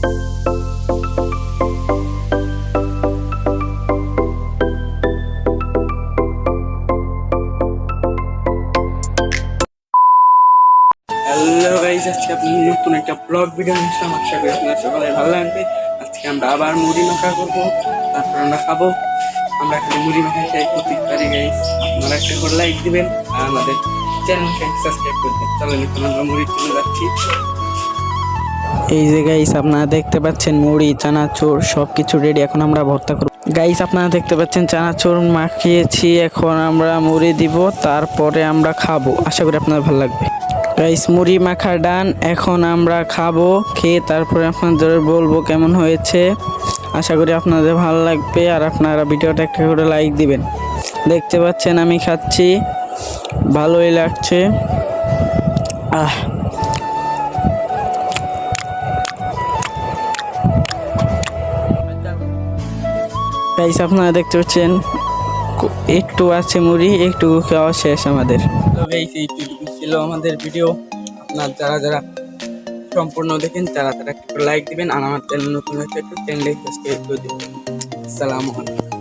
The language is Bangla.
হ্যালো গাইস, আজকে আপনি নতুন একটা ব্লগ ভিডিও নিয়ে আসলাম। আশা করি আপনার সকালে ভালো লাগবে। আজকে আমরা আবার মুড়ি মাখা করবো, তারপর আমরা খাবো। আমরা খালি মুড়ি মাখা খেয়ে করতে পারি গাইস। আপনারা একটা করে লাইক দিবেন আর আমাদের চ্যানেলকে সাবস্ক্রাইব করবেন। চলেন এখন আমরা মুড়ির জন্য যাচ্ছি। এই যে গাইস আপনারা দেখতে পাচ্ছেন মুড়ি, চানাচুর সবকিছু রেডি। এখন আমরা ভর্তা করব। গাইস আপনারা দেখতে পাচ্ছেন চানাচুর মাখিয়েছি, এখন আমরা মুড়ি দিব, তারপরে আমরা খাবো। আশা করি আপনাদের ভালো লাগবে। গাইস মুড়ি মাখা ডান, এখন আমরা খাবো। খেয়ে তারপরে আপনাদের বলবো কেমন হয়েছে। আশা করি আপনাদের ভালো লাগবে আর আপনারা ভিডিওটা একটা করে লাইক দিবেন। দেখতে পাচ্ছেন আমি খাচ্ছি, ভালোই লাগছে। গাইস আপনারা দেখতে পাচ্ছেন একটু আছে মুড়ি, একটু খাওয়া শেষ আমাদের। তো গাইস এইটুকু ছিল আমাদের ভিডিও। আপনার যারা যারা সম্পূর্ণ দেখেন তারা একটু লাইক দিবেন আর আমার চ্যানেল নতুন হচ্ছে একটু চ্যানেলকে সাবস্ক্রাইব করে দিবেন। আসসালামু আলাইকুম।